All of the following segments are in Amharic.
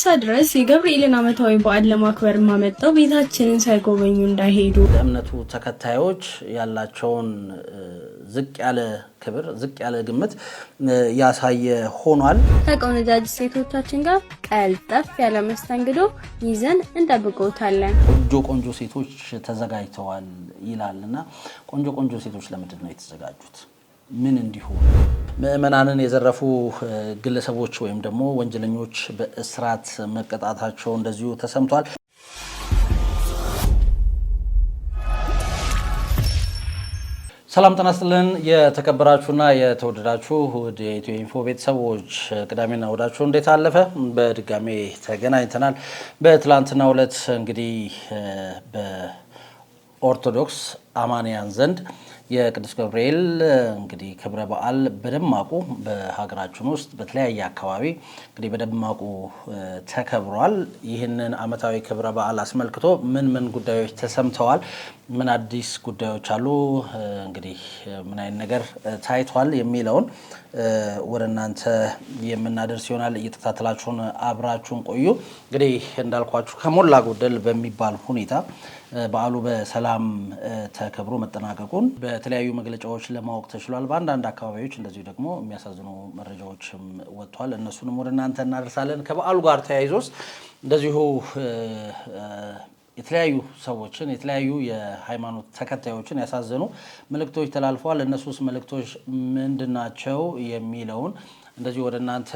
ሐዋሳ ድረስ የገብርኤልን ዓመታዊ በዓል ለማክበር ማመጣው ቤታችንን ሳይጎበኙ እንዳይሄዱ እምነቱ ተከታዮች ያላቸውን ዝቅ ያለ ክብር ዝቅ ያለ ግምት ያሳየ ሆኗል። ከቆነጃጅ ሴቶቻችን ጋር ቀልጠፍ ያለ መስተንግዶ ይዘን እንጠብቆታለን። ቆንጆ ሴቶች ተዘጋጅተዋል ይላልና ቆንጆ ሴቶች ለምንድን ነው የተዘጋጁት? ምን እንዲሆን ምእመናንን የዘረፉ ግለሰቦች ወይም ደግሞ ወንጀለኞች በእስራት መቀጣታቸው እንደዚሁ ተሰምቷል። ሰላም ጤና ይስጥልን የተከበራችሁና የተወደዳችሁ የኢትዮ ኢንፎ ቤተሰቦች ቅዳሜና እሁዳችሁ እንዴት አለፈ? በድጋሜ ተገናኝተናል። በትላንትናው ዕለት እንግዲህ በኦርቶዶክስ አማንያን ዘንድ የቅዱስ ገብርኤል እንግዲህ ክብረ በዓል በደማቁ በሀገራችን ውስጥ በተለያየ አካባቢ እንግዲህ በደማቁ ተከብሯል። ይህንን ዓመታዊ ክብረ በዓል አስመልክቶ ምን ጉዳዮች ተሰምተዋል? ምን አዲስ ጉዳዮች አሉ? እንግዲህ ምን አይነት ነገር ታይቷል የሚለውን ወደ እናንተ የምናደርስ ይሆናል። እየተከታተላችሁን አብራችሁን ቆዩ። እንግዲህ እንዳልኳችሁ ከሞላ ጎደል በሚባል ሁኔታ በዓሉ በሰላም ተከብሮ መጠናቀቁን በተለያዩ መግለጫዎች ለማወቅ ተችሏል። በአንዳንድ አካባቢዎች እንደዚሁ ደግሞ የሚያሳዝኑ መረጃዎችም ወጥቷል። እነሱንም ወደ እናንተ እናደርሳለን። ከበዓሉ ጋር ተያይዞስ እንደዚሁ የተለያዩ ሰዎችን የተለያዩ የሃይማኖት ተከታዮችን ያሳዘኑ መልእክቶች ተላልፈዋል። እነሱስ መልእክቶች ምንድናቸው የሚለውን እንደዚህ ወደ እናንተ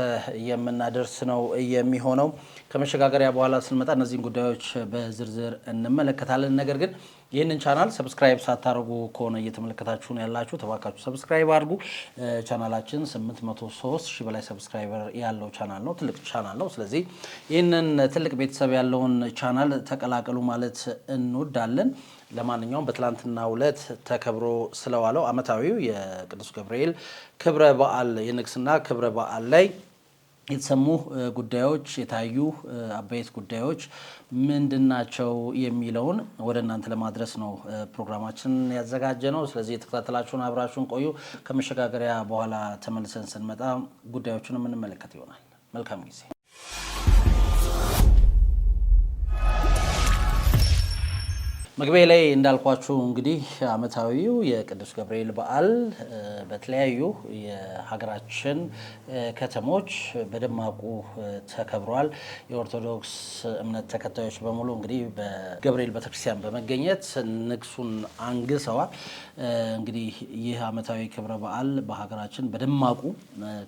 የምናደርስ ነው የሚሆነው። ከመሸጋገሪያ በኋላ ስንመጣ እነዚህን ጉዳዮች በዝርዝር እንመለከታለን። ነገር ግን ይህንን ቻናል ሰብስክራይብ ሳታደርጉ ከሆነ እየተመለከታችሁ ነው ያላችሁ ተባካችሁ ሰብስክራይብ አድርጉ። ቻናላችን 803 ሺህ በላይ ሰብስክራይበር ያለው ቻናል ነው። ትልቅ ቻናል ነው። ስለዚህ ይህንን ትልቅ ቤተሰብ ያለውን ቻናል ተቀላቀሉ ማለት እንወዳለን። ለማንኛውም በትላንትናው ዕለት ተከብሮ ስለዋለው ዓመታዊው የቅዱስ ገብርኤል ክብረ በዓል የንግስና ክብረ በዓል ላይ የተሰሙ ጉዳዮች የታዩ አበይት ጉዳዮች ምንድናቸው የሚለውን ወደ እናንተ ለማድረስ ነው ፕሮግራማችን ያዘጋጀ ነው። ስለዚህ የተከታተላችሁን አብራችሁን ቆዩ። ከመሸጋገሪያ በኋላ ተመልሰን ስንመጣ ጉዳዮችን የምንመለከት ይሆናል። መልካም ጊዜ። መግቢያ ላይ እንዳልኳችሁ እንግዲህ ዓመታዊው የቅዱስ ገብርኤል በዓል በተለያዩ የሀገራችን ከተሞች በደማቁ ተከብሯል። የኦርቶዶክስ እምነት ተከታዮች በሙሉ እንግዲህ በገብርኤል ቤተክርስቲያን በመገኘት ንግሱን አንግሰዋል። እንግዲህ ይህ ዓመታዊ ክብረ በዓል በሀገራችን በደማቁ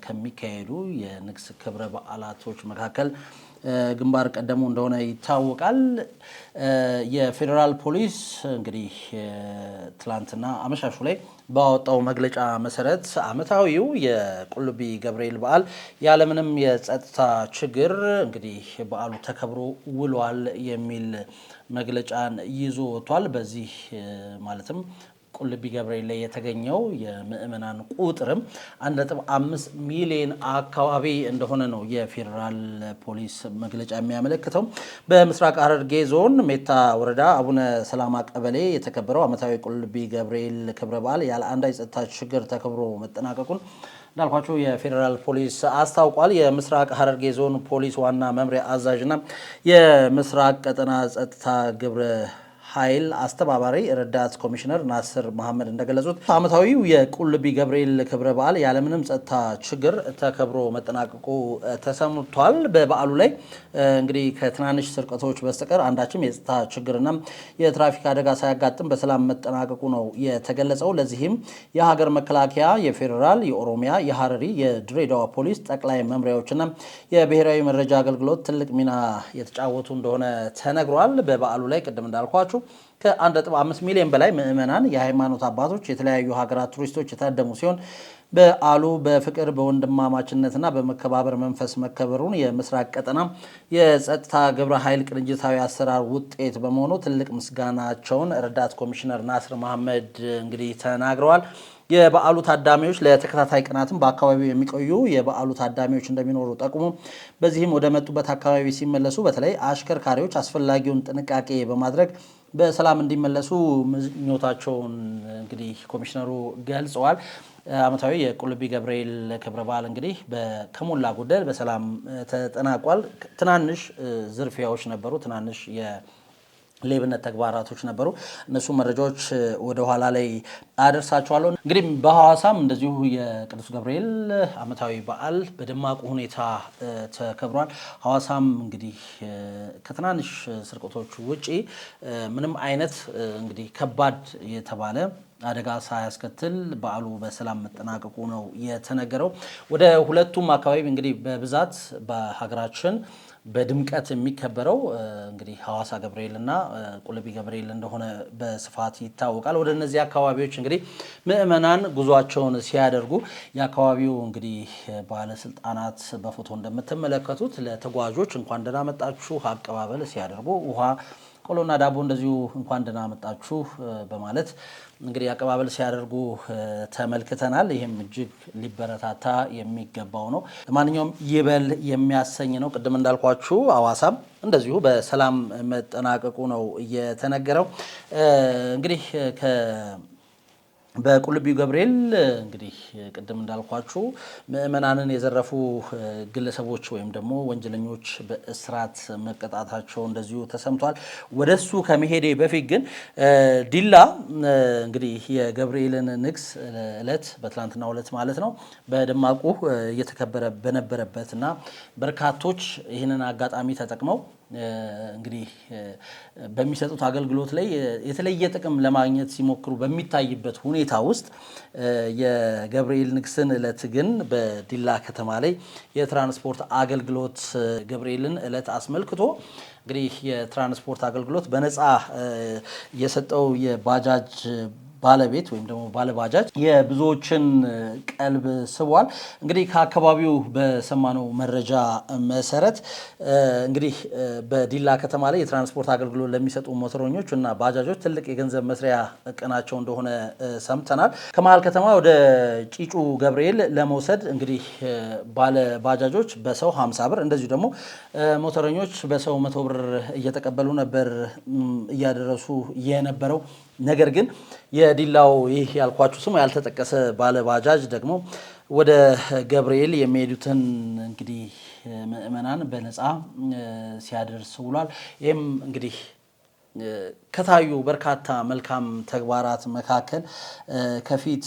ከሚካሄዱ የንግስ ክብረ በዓላቶች መካከል ግንባር ቀደሙ እንደሆነ ይታወቃል። የፌዴራል ፖሊስ እንግዲህ ትላንትና አመሻሹ ላይ ባወጣው መግለጫ መሰረት ዓመታዊው የቁልቢ ገብርኤል በዓል ያለምንም የጸጥታ ችግር እንግዲህ በዓሉ ተከብሮ ውሏል የሚል መግለጫን ይዞ ወጥቷል። በዚህ ማለትም ቁልቢ ገብርኤል ላይ የተገኘው የምእመናን ቁጥርም 1.5 ሚሊዮን አካባቢ እንደሆነ ነው የፌዴራል ፖሊስ መግለጫ የሚያመለክተው። በምስራቅ ሐረርጌ ዞን ሜታ ወረዳ አቡነ ሰላማ ቀበሌ የተከበረው ዓመታዊ ቁልቢ ገብርኤል ክብረ በዓል ያለ አንዳች የጸጥታ ችግር ተከብሮ መጠናቀቁን እንዳልኳቸው የፌዴራል ፖሊስ አስታውቋል። የምስራቅ ሐረርጌ ዞን ፖሊስ ዋና መምሪያ አዛዥና የምስራቅ ቀጠና ጸጥታ ግብረ ኃይል አስተባባሪ ረዳት ኮሚሽነር ናስር መሐመድ እንደገለጹት ዓመታዊው የቁልቢ ገብርኤል ክብረ በዓል ያለምንም ጸጥታ ችግር ተከብሮ መጠናቀቁ ተሰምቷል። በበዓሉ ላይ እንግዲህ ከትናንሽ ስርቀቶች በስተቀር አንዳችም የጸጥታ ችግርና የትራፊክ አደጋ ሳያጋጥም በሰላም መጠናቀቁ ነው የተገለጸው። ለዚህም የሀገር መከላከያ፣ የፌዴራል፣ የኦሮሚያ፣ የሐረሪ፣ የድሬዳዋ ፖሊስ ጠቅላይ መምሪያዎችና የብሔራዊ መረጃ አገልግሎት ትልቅ ሚና የተጫወቱ እንደሆነ ተነግሯል። በበዓሉ ላይ ቅድም እንዳልኳችሁ ከ1.5 ሚሊዮን በላይ ምዕመናን፣ የሃይማኖት አባቶች፣ የተለያዩ ሀገራት ቱሪስቶች የታደሙ ሲሆን በዓሉ በፍቅር በወንድማማችነትና በመከባበር መንፈስ መከበሩን የምስራቅ ቀጠና የጸጥታ ግብረ ኃይል ቅንጅታዊ አሰራር ውጤት በመሆኑ ትልቅ ምስጋናቸውን ረዳት ኮሚሽነር ናስር መሐመድ እንግዲህ ተናግረዋል። የበዓሉ ታዳሚዎች ለተከታታይ ቀናትም በአካባቢው የሚቆዩ የበዓሉ ታዳሚዎች እንደሚኖሩ ጠቁሞ በዚህም ወደ መጡበት አካባቢ ሲመለሱ በተለይ አሽከርካሪዎች አስፈላጊውን ጥንቃቄ በማድረግ በሰላም እንዲመለሱ ምኞታቸውን እንግዲህ ኮሚሽነሩ ገልጸዋል። ዓመታዊ የቁልቢ ገብርኤል ክብረ በዓል እንግዲህ ከሞላ ጎደል በሰላም ተጠናቋል። ትናንሽ ዝርፊያዎች ነበሩ፣ ትናንሽ ሌብነት ተግባራቶች ነበሩ። እነሱ መረጃዎች ወደ ኋላ ላይ አደርሳቸዋለሁ። እንግዲህ በሐዋሳም እንደዚሁ የቅዱስ ገብርኤል ዓመታዊ በዓል በደማቁ ሁኔታ ተከብሯል። ሐዋሳም እንግዲህ ከትናንሽ ስርቆቶች ውጪ ምንም አይነት እንግዲህ ከባድ የተባለ አደጋ ሳያስከትል በዓሉ በሰላም መጠናቀቁ ነው የተነገረው። ወደ ሁለቱም አካባቢ እንግዲህ በብዛት በሀገራችን በድምቀት የሚከበረው እንግዲህ ሐዋሳ ገብርኤል እና ቁልቢ ገብርኤል እንደሆነ በስፋት ይታወቃል። ወደ እነዚህ አካባቢዎች እንግዲህ ምዕመናን ጉዟቸውን ሲያደርጉ የአካባቢው እንግዲህ ባለስልጣናት በፎቶ እንደምትመለከቱት ለተጓዦች እንኳን ደህና መጣችሁ አቀባበል ሲያደርጉ ውሃ ቆሎና ዳቦ እንደዚሁ እንኳን ደህና መጣችሁ በማለት እንግዲህ አቀባበል ሲያደርጉ ተመልክተናል። ይህም እጅግ ሊበረታታ የሚገባው ነው። ለማንኛውም ይበል የሚያሰኝ ነው። ቅድም እንዳልኳችሁ ሐዋሳም እንደዚሁ በሰላም መጠናቀቁ ነው የተነገረው። እንግዲህ በቁልቢው ገብርኤል እንግዲህ ቅድም እንዳልኳችሁ ምዕመናንን የዘረፉ ግለሰቦች ወይም ደግሞ ወንጀለኞች በእስራት መቀጣታቸው እንደዚሁ ተሰምቷል። ወደሱ ከመሄዴ በፊት ግን ዲላ እንግዲህ የገብርኤልን ንግስ ዕለት በትላንትናው ዕለት ማለት ነው በደማቁ እየተከበረ በነበረበትና በርካቶች ይህንን አጋጣሚ ተጠቅመው እንግዲህ በሚሰጡት አገልግሎት ላይ የተለየ ጥቅም ለማግኘት ሲሞክሩ በሚታይበት ሁኔታ ውስጥ የገብርኤል ንግስን ዕለት ግን በዲላ ከተማ ላይ የትራንስፖርት አገልግሎት ገብርኤልን ዕለት አስመልክቶ እንግዲህ የትራንስፖርት አገልግሎት በነፃ የሰጠው የባጃጅ ባለቤት ወይም ደግሞ ባለባጃጅ የብዙዎችን ቀልብ ስቧል። እንግዲህ ከአካባቢው በሰማነው መረጃ መሰረት እንግዲህ በዲላ ከተማ ላይ የትራንስፖርት አገልግሎት ለሚሰጡ ሞተረኞች እና ባጃጆች ትልቅ የገንዘብ መስሪያ ቀናቸው እንደሆነ ሰምተናል። ከመሀል ከተማ ወደ ጪጩ ገብርኤል ለመውሰድ እንግዲህ ባለ ባጃጆች በሰው 50 ብር እንደዚሁ ደግሞ ሞተረኞች በሰው 100 ብር እየተቀበሉ ነበር እያደረሱ የነበረው። ነገር ግን የዲላው ይህ ያልኳችሁ ስሙ ያልተጠቀሰ ባለ ባጃጅ ደግሞ ወደ ገብርኤል የሚሄዱትን እንግዲህ ምዕመናን በነፃ ሲያደርስ ውሏል። ይህም እንግዲህ ከታዩ በርካታ መልካም ተግባራት መካከል ከፊት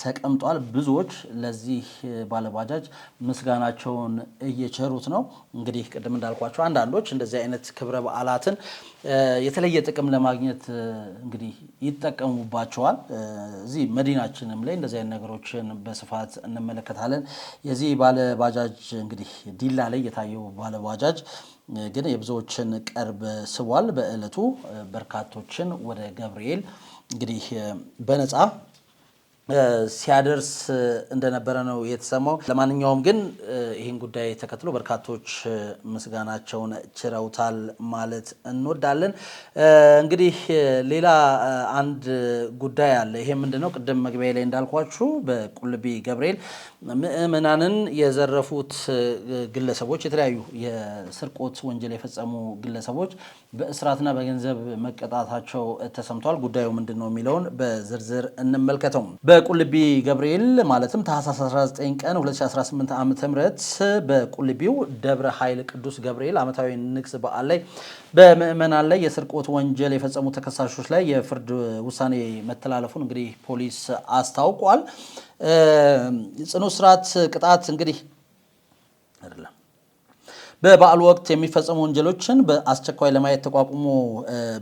ተቀምጧል። ብዙዎች ለዚህ ባለባጃጅ ምስጋናቸውን እየቸሩት ነው። እንግዲህ ቅድም እንዳልኳቸው አንዳንዶች እንደዚህ አይነት ክብረ በዓላትን የተለየ ጥቅም ለማግኘት እንግዲህ ይጠቀሙባቸዋል። እዚህ መዲናችንም ላይ እንደዚህ አይነት ነገሮችን በስፋት እንመለከታለን። የዚህ ባለባጃጅ እንግዲህ ዲላ ላይ የታየው ባለባጃጅ ግን የብዙዎችን ቀልብ ስቧል። በዕለቱ በርካቶችን ወደ ገብርኤል እንግዲህ በነፃ ሲያደርስ እንደነበረ ነው የተሰማው። ለማንኛውም ግን ይህን ጉዳይ ተከትሎ በርካቶች ምስጋናቸውን ችረውታል ማለት እንወዳለን። እንግዲህ ሌላ አንድ ጉዳይ አለ። ይሄ ምንድነው? ቅድም መግቢያ ላይ እንዳልኳችሁ በቁልቢ ገብርኤል ምዕመናንን የዘረፉት ግለሰቦች የተለያዩ የስርቆት ወንጀል የፈጸሙ ግለሰቦች በእስራትና በገንዘብ መቀጣታቸው ተሰምቷል። ጉዳዩ ምንድነው የሚለውን በዝርዝር እንመልከተው። በቁልቢ ገብርኤል ማለትም ታኅሳስ 19 ቀን 2018 ዓ.ም በቁልቢው ደብረ ኃይል ቅዱስ ገብርኤል ዓመታዊ ንግስ በዓል ላይ በምዕመናን ላይ የስርቆት ወንጀል የፈጸሙ ተከሳሾች ላይ የፍርድ ውሳኔ መተላለፉን እንግዲህ ፖሊስ አስታውቋል። ጽኑ እስራት ቅጣት እንግዲህ አይደለም በበዓሉ ወቅት የሚፈጸሙ ወንጀሎችን በአስቸኳይ ለማየት ተቋቁሞ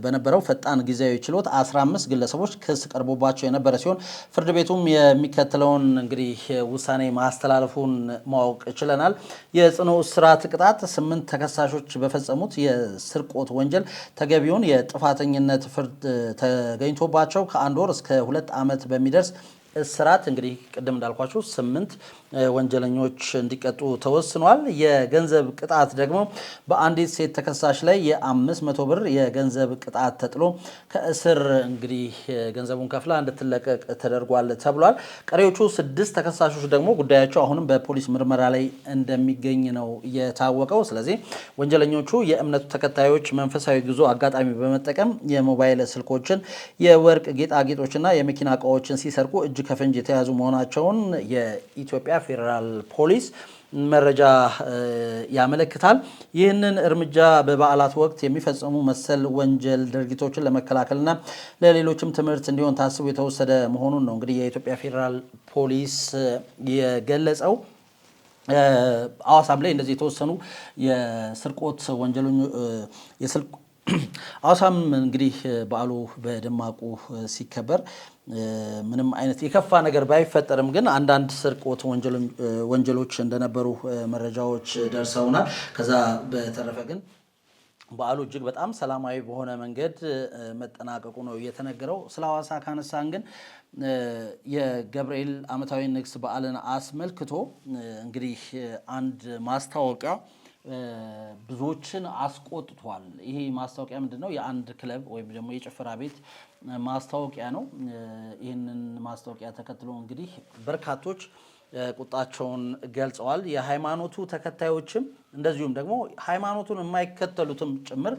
በነበረው ፈጣን ጊዜያዊ ችሎት 15 ግለሰቦች ክስ ቀርቦባቸው የነበረ ሲሆን ፍርድ ቤቱም የሚከተለውን እንግዲህ ውሳኔ ማስተላለፉን ማወቅ ችለናል። የጽኑ እስራት ቅጣት 8 ተከሳሾች በፈጸሙት የስርቆት ወንጀል ተገቢውን የጥፋተኝነት ፍርድ ተገኝቶባቸው ከ1 ወር እስከ 2 ዓመት በሚደርስ እስራት እንግዲህ ቅድም እንዳልኳችሁ 8 ወንጀለኞች እንዲቀጡ ተወስኗል። የገንዘብ ቅጣት ደግሞ በአንዲት ሴት ተከሳሽ ላይ የ500 ብር የገንዘብ ቅጣት ተጥሎ ከእስር እንግዲህ ገንዘቡን ከፍላ እንድትለቀቅ ተደርጓል ተብሏል። ቀሪዎቹ 6 ተከሳሾች ደግሞ ጉዳያቸው አሁንም በፖሊስ ምርመራ ላይ እንደሚገኝ ነው የታወቀው። ስለዚህ ወንጀለኞቹ የእምነቱ ተከታዮች መንፈሳዊ ጉዞ አጋጣሚ በመጠቀም የሞባይል ስልኮችን፣ የወርቅ ጌጣጌጦችና የመኪና እቃዎችን ሲሰርቁ እጅ ከፍንጅ የተያዙ መሆናቸውን የኢትዮጵያ ፌዴራል ፖሊስ መረጃ ያመለክታል። ይህንን እርምጃ በበዓላት ወቅት የሚፈጸሙ መሰል ወንጀል ድርጊቶችን ለመከላከልና ለሌሎችም ትምህርት እንዲሆን ታስቦ የተወሰደ መሆኑን ነው እንግዲህ የኢትዮጵያ ፌዴራል ፖሊስ የገለጸው። አዋሳም ላይ እንደዚህ የተወሰኑ የስርቆት ወንጀለኞች አዋሳም እንግዲህ በዓሉ በደማቁ ሲከበር ምንም አይነት የከፋ ነገር ባይፈጠርም ግን አንዳንድ ስርቆት ወንጀሎች እንደነበሩ መረጃዎች ደርሰውናል። ከዛ በተረፈ ግን በዓሉ እጅግ በጣም ሰላማዊ በሆነ መንገድ መጠናቀቁ ነው የተነገረው። ስለ ሐዋሳ ካነሳን ግን የገብርኤል ዓመታዊ ንግስ በዓልን አስመልክቶ እንግዲህ አንድ ማስታወቂያ ብዙዎችን አስቆጥቷል። ይሄ ማስታወቂያ ምንድነው? የአንድ ክለብ ወይም ደግሞ የጭፈራ ቤት ማስታወቂያ ነው። ይህንን ማስታወቂያ ተከትሎ እንግዲህ በርካቶች ቁጣቸውን ገልጸዋል። የሃይማኖቱ ተከታዮችም እንደዚሁም ደግሞ ሃይማኖቱን የማይከተሉትም ጭምር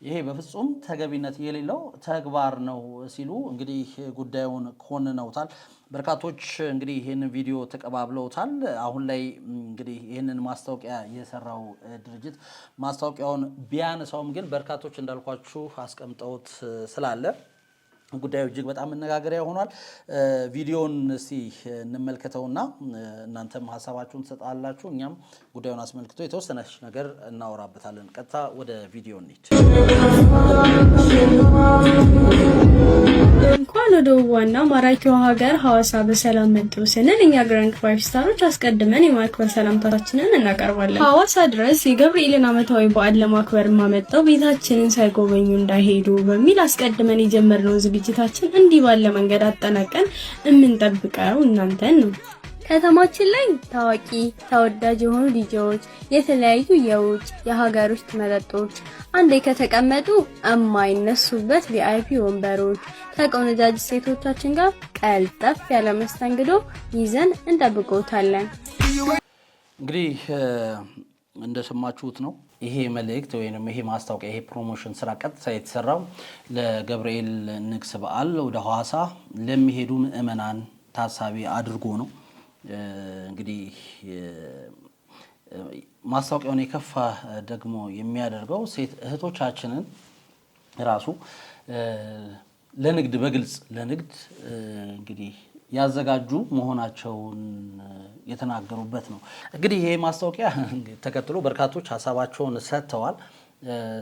ይሄ በፍጹም ተገቢነት የሌለው ተግባር ነው ሲሉ እንግዲህ ጉዳዩን ኮንነውታል። በርካቶች እንግዲህ ይህንን ቪዲዮ ተቀባብለውታል። አሁን ላይ እንግዲህ ይህንን ማስታወቂያ የሰራው ድርጅት ማስታወቂያውን ቢያነሳውም ግን በርካቶች እንዳልኳችሁ አስቀምጠውት ስላለ ጉዳዩ እጅግ በጣም መነጋገሪያ ሆኗል። ቪዲዮን እስቲ እንመልከተውና እናንተም ሀሳባችሁን ትሰጣላችሁ። እኛም ጉዳዩን አስመልክቶ የተወሰነች ነገር እናወራበታለን። ቀጥታ ወደ ቪዲዮ እንሂድ። እንኳን ወደ ዋና ማራኪዋ ሀገር ሐዋሳ በሰላም መጡ ስንል እኛ ግራንድ ፋይቭ ስታሮች አስቀድመን የማክበር ሰላምታችንን እናቀርባለን። ሐዋሳ ድረስ የገብርኤልን ዓመታዊ በዓል ለማክበር ማመጣው ቤታችንን ሳይጎበኙ እንዳይሄዱ በሚል አስቀድመን የጀመርነው ዝግጅታችን እንዲህ ባለ መንገድ አጠናቀን የምንጠብቀው እናንተን ነው። ከተማችን ላይ ታዋቂ ተወዳጅ የሆኑ ዲጄዎች፣ የተለያዩ የውጭ የሀገር ውስጥ መጠጦች፣ አንዴ ከተቀመጡ የማይነሱበት ቪአይፒ ወንበሮች ከቆነጃጅ ሴቶቻችን ጋር ቀልጠፍ ያለ መስተንግዶ ይዘን እንጠብቆታለን። እንግዲህ እንደሰማችሁት ነው። ይሄ መልእክት ወይንም ይሄ ማስታወቂያ ይሄ ፕሮሞሽን ስራ ቀጥታ የተሰራው ለገብርኤል ንግስ በዓል ወደ ሐዋሳ ለሚሄዱ ምዕመናን ታሳቢ አድርጎ ነው። እንግዲህ ማስታወቂያውን የከፋ ደግሞ የሚያደርገው ሴት እህቶቻችንን ራሱ ለንግድ በግልጽ ለንግድ እንግዲህ ያዘጋጁ መሆናቸውን የተናገሩበት ነው። እንግዲህ ይሄ ማስታወቂያ ተከትሎ በርካቶች ሀሳባቸውን ሰጥተዋል።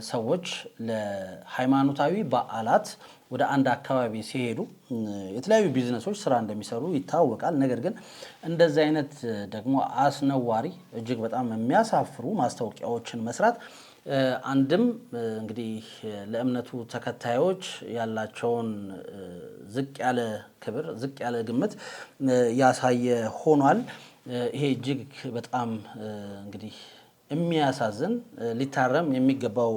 ሰዎች ለሃይማኖታዊ በዓላት ወደ አንድ አካባቢ ሲሄዱ የተለያዩ ቢዝነሶች ስራ እንደሚሰሩ ይታወቃል። ነገር ግን እንደዚህ አይነት ደግሞ አስነዋሪ እጅግ በጣም የሚያሳፍሩ ማስታወቂያዎችን መስራት አንድም እንግዲህ ለእምነቱ ተከታዮች ያላቸውን ዝቅ ያለ ክብር፣ ዝቅ ያለ ግምት ያሳየ ሆኗል። ይሄ እጅግ በጣም እንግዲህ የሚያሳዝን ሊታረም የሚገባው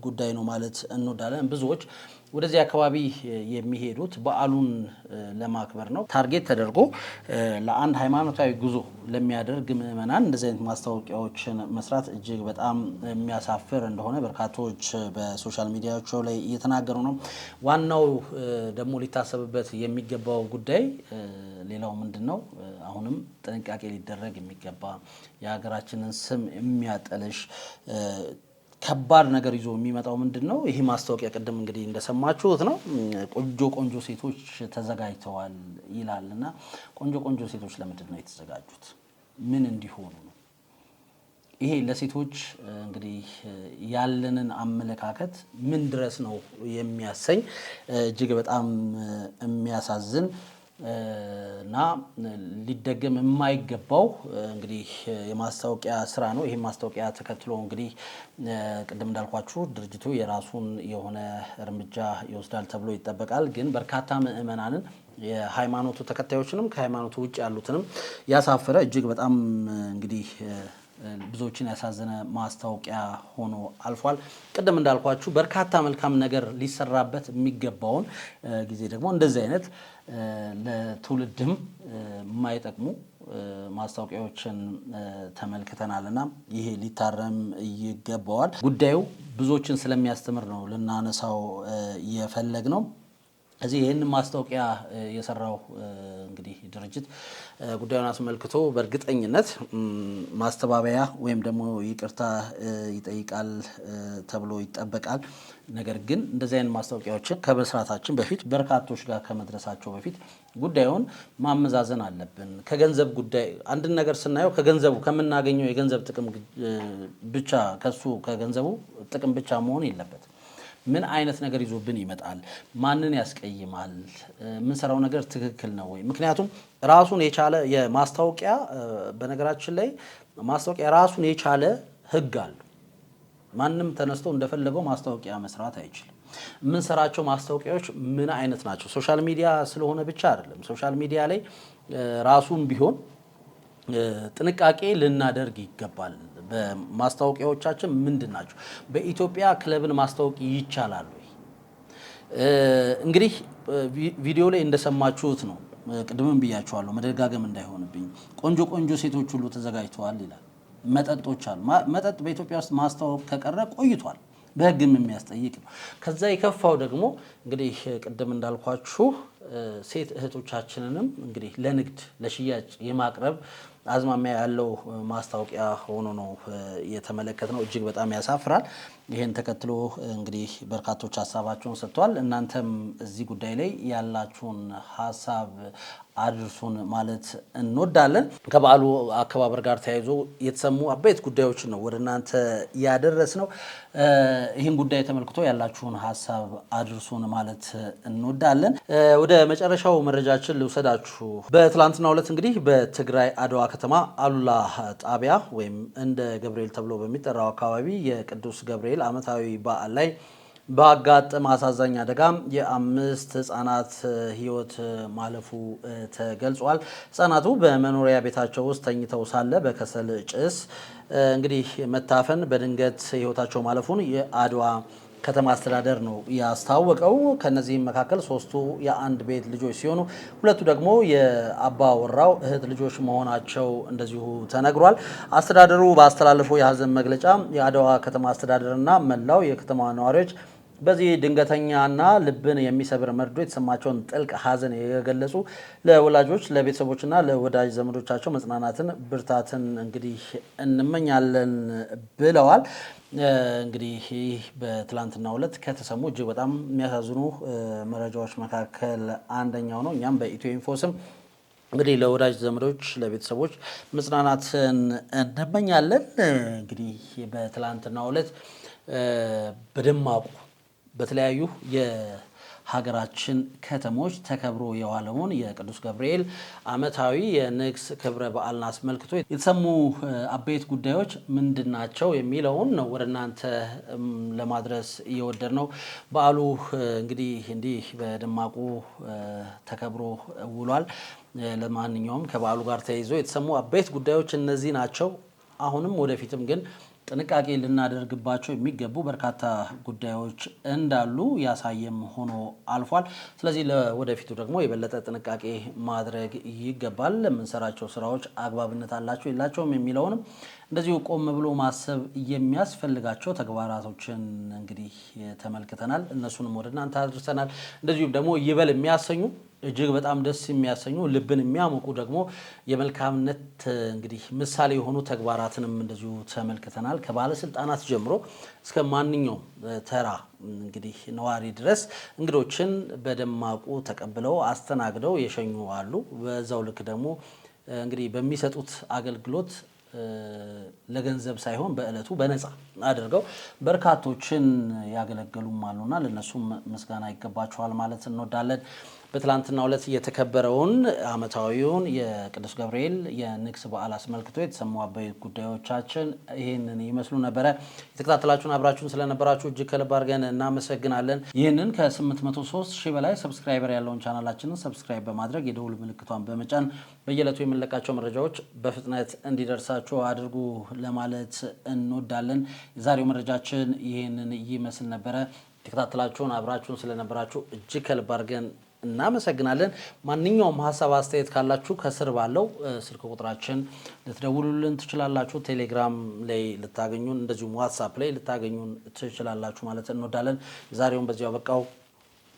ጉዳይ ነው ማለት እንወዳለን። ብዙዎች ወደዚህ አካባቢ የሚሄዱት በዓሉን ለማክበር ነው። ታርጌት ተደርጎ ለአንድ ሃይማኖታዊ ጉዞ ለሚያደርግ ምዕመናን እንደዚህ አይነት ማስታወቂያዎችን መስራት እጅግ በጣም የሚያሳፍር እንደሆነ በርካቶች በሶሻል ሚዲያቸው ላይ እየተናገሩ ነው። ዋናው ደግሞ ሊታሰብበት የሚገባው ጉዳይ ሌላው ምንድን ነው? አሁንም ጥንቃቄ ሊደረግ የሚገባ የሀገራችንን ስም የሚያጠለሽ ከባድ ነገር ይዞ የሚመጣው ምንድን ነው? ይሄ ማስታወቂያ ቅድም እንግዲህ እንደሰማችሁት ነው። ቆንጆ ቆንጆ ሴቶች ተዘጋጅተዋል ይላል እና ቆንጆ ቆንጆ ሴቶች ለምንድን ነው የተዘጋጁት? ምን እንዲሆኑ ነው? ይሄ ለሴቶች እንግዲህ ያለንን አመለካከት ምን ድረስ ነው የሚያሰኝ እጅግ በጣም የሚያሳዝን እና ሊደገም የማይገባው እንግዲህ የማስታወቂያ ስራ ነው። ይሄ ማስታወቂያ ተከትሎ እንግዲህ ቅድም እንዳልኳችሁ ድርጅቱ የራሱን የሆነ እርምጃ ይወስዳል ተብሎ ይጠበቃል። ግን በርካታ ምዕመናንን የሃይማኖቱ ተከታዮችንም ከሃይማኖቱ ውጭ ያሉትንም ያሳፈረ እጅግ በጣም እንግዲህ ብዙዎችን ያሳዘነ ማስታወቂያ ሆኖ አልፏል። ቅድም እንዳልኳችሁ በርካታ መልካም ነገር ሊሰራበት የሚገባውን ጊዜ ደግሞ እንደዚህ አይነት ለትውልድም የማይጠቅሙ ማስታወቂያዎችን ተመልክተናልና ይሄ ሊታረም ይገባዋል። ጉዳዩ ብዙዎችን ስለሚያስተምር ነው ልናነሳው የፈለግነው። እዚህ ይህን ማስታወቂያ የሰራው እንግዲህ ድርጅት ጉዳዩን አስመልክቶ በእርግጠኝነት ማስተባበያ ወይም ደግሞ ይቅርታ ይጠይቃል ተብሎ ይጠበቃል። ነገር ግን እንደዚህ አይነት ማስታወቂያዎችን ከመስራታችን በፊት በርካቶች ጋር ከመድረሳቸው በፊት ጉዳዩን ማመዛዘን አለብን። ከገንዘብ ጉዳይ አንድን ነገር ስናየው ከገንዘቡ ከምናገኘው የገንዘብ ጥቅም ብቻ ከገንዘቡ ጥቅም ብቻ መሆን የለበትም። ምን አይነት ነገር ይዞብን ይመጣል? ማንን ያስቀይማል? የምንሰራው ነገር ትክክል ነው ወይ? ምክንያቱም ራሱን የቻለ የማስታወቂያ በነገራችን ላይ ማስታወቂያ ራሱን የቻለ ሕግ አለው። ማንም ተነስቶ እንደፈለገው ማስታወቂያ መስራት አይችልም። የምንሰራቸው ማስታወቂያዎች ምን አይነት ናቸው? ሶሻል ሚዲያ ስለሆነ ብቻ አይደለም። ሶሻል ሚዲያ ላይ ራሱን ቢሆን ጥንቃቄ ልናደርግ ይገባል። በማስታወቂያዎቻችን ምንድን ናቸው? በኢትዮጵያ ክለብን ማስታወቅ ይቻላል ወይ? እንግዲህ ቪዲዮ ላይ እንደሰማችሁት ነው። ቅድምም ብያችኋለሁ መደጋገም እንዳይሆንብኝ። ቆንጆ ቆንጆ ሴቶች ሁሉ ተዘጋጅተዋል ይላል። መጠጦች አሉ። መጠጥ በኢትዮጵያ ውስጥ ማስታወቅ ከቀረ ቆይቷል። በሕግም የሚያስጠይቅ ነው። ከዛ የከፋው ደግሞ እንግዲህ ቅድም እንዳልኳችሁ ሴት እህቶቻችንንም እንግዲህ ለንግድ ለሽያጭ የማቅረብ አዝማሚያ ያለው ማስታወቂያ ሆኖ ነው የተመለከትነው። እጅግ በጣም ያሳፍራል። ይሄን ተከትሎ እንግዲህ በርካቶች ሀሳባቸውን ሰጥተዋል። እናንተም እዚህ ጉዳይ ላይ ያላችሁን ሀሳብ አድርሱን ማለት እንወዳለን። ከበዓሉ አከባበር ጋር ተያይዞ የተሰሙ አበይት ጉዳዮችን ነው ወደ እናንተ ያደረስነው። ይህን ጉዳይ ተመልክቶ ያላችሁን ሀሳብ አድርሱን ማለት እንወዳለን። ወደ መጨረሻው መረጃችን ልውሰዳችሁ። በትላንትናው ዕለት እንግዲህ በትግራይ አድዋ ከተማ አሉላ ጣቢያ ወይም እንደ ገብርኤል ተብሎ በሚጠራው አካባቢ የቅዱስ ገብርኤል ዓመታዊ በዓል ላይ ባጋጠመ አሳዛኝ አደጋ የ5 ህጻናት ህይወት ማለፉ ተገልጿል። ህጻናቱ በመኖሪያ ቤታቸው ውስጥ ተኝተው ሳለ በከሰል ጭስ እንግዲህ መታፈን በድንገት ህይወታቸው ማለፉን የአድዋ ከተማ አስተዳደር ነው ያስታወቀው። ከነዚህም መካከል 3ቱ የአንድ ቤት ልጆች ሲሆኑ 2ቱ ደግሞ የአባወራው እህት ልጆች መሆናቸው እንደዚሁ ተነግሯል። አስተዳደሩ ባስተላለፈው የሀዘን መግለጫ የአድዋ ከተማ አስተዳደርና መላው የከተማ ነዋሪዎች በዚህ ድንገተኛና ልብን የሚሰብር መርዶ የተሰማቸውን ጥልቅ ሀዘን የገለጹ ለወላጆች ለቤተሰቦችና ለወዳጅ ዘመዶቻቸው መጽናናትን ብርታትን እንግዲህ እንመኛለን ብለዋል። እንግዲህ ይህ በትላንትናው ዕለት ከተሰሙ እጅግ በጣም የሚያሳዝኑ መረጃዎች መካከል አንደኛው ነው። እኛም በኢትዮ ኢንፎ ስም እንግዲህ ለወዳጅ ዘመዶች ለቤተሰቦች መጽናናትን እንመኛለን። እንግዲህ በትላንትናው ዕለት በደማቁ በተለያዩ የሀገራችን ከተሞች ተከብሮ የዋለውን የቅዱስ ገብርኤል ዓመታዊ የንግስ ክብረ በዓልን አስመልክቶ የተሰሙ አበይት ጉዳዮች ምንድን ናቸው የሚለውን ነው ወደ እናንተ ለማድረስ እየወደድ ነው። በዓሉ እንግዲህ እንዲህ በደማቁ ተከብሮ ውሏል። ለማንኛውም ከበዓሉ ጋር ተያይዞ የተሰሙ አበይት ጉዳዮች እነዚህ ናቸው። አሁንም ወደፊትም ግን ጥንቃቄ ልናደርግባቸው የሚገቡ በርካታ ጉዳዮች እንዳሉ ያሳየም ሆኖ አልፏል። ስለዚህ ለወደፊቱ ደግሞ የበለጠ ጥንቃቄ ማድረግ ይገባል። የምንሰራቸው ስራዎች አግባብነት አላቸው የላቸውም የሚለውንም እንደዚሁ ቆም ብሎ ማሰብ የሚያስፈልጋቸው ተግባራቶችን እንግዲህ ተመልክተናል። እነሱንም ወደ እናንተ አድርሰናል። እንደዚሁም ደግሞ ይበል የሚያሰኙ እጅግ በጣም ደስ የሚያሰኙ ልብን የሚያሞቁ ደግሞ የመልካምነት እንግዲህ ምሳሌ የሆኑ ተግባራትንም እንደዚሁ ተመልክተናል። ከባለስልጣናት ጀምሮ እስከ ማንኛውም ተራ እንግዲህ ነዋሪ ድረስ እንግዶችን በደማቁ ተቀብለው አስተናግደው የሸኙ አሉ። በዛው ልክ ደግሞ እንግዲህ በሚሰጡት አገልግሎት ለገንዘብ ሳይሆን በእለቱ በነፃ አድርገው በርካቶችን ያገለገሉም አሉና ለነሱም ምስጋና ይገባቸዋል ማለት እንወዳለን። በትላንትናው ዕለት የተከበረውን ዓመታዊውን የቅዱስ ገብርኤል የንግስ በዓል አስመልክቶ የተሰሙ አበይት ጉዳዮቻችን ይህንን ይመስሉ ነበረ። የተከታተላችሁን አብራችሁን ስለነበራችሁ እጅግ ከልብ አድርገን እናመሰግናለን። ይህንን ከ803 ሺህ በላይ ሰብስክራይበር ያለውን ቻናላችንን ሰብስክራይብ በማድረግ የደውል ምልክቷን በመጫን በየዕለቱ የምንለቃቸው መረጃዎች በፍጥነት እንዲደርሳችሁ አድርጉ ለማለት እንወዳለን። የዛሬው መረጃችን ይህንን ይመስል ነበረ። የተከታተላችሁን አብራችሁን ስለነበራችሁ እጅግ ከልብ አድርገን እናመሰግናለን። ማንኛውም ሀሳብ አስተያየት ካላችሁ ከስር ባለው ስልክ ቁጥራችን ልትደውሉልን ትችላላችሁ። ቴሌግራም ላይ ልታገኙን፣ እንደዚሁም ዋትስአፕ ላይ ልታገኙን ትችላላችሁ ማለት እንወዳለን። ዛሬውን በዚያው በቃው።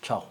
ቻው።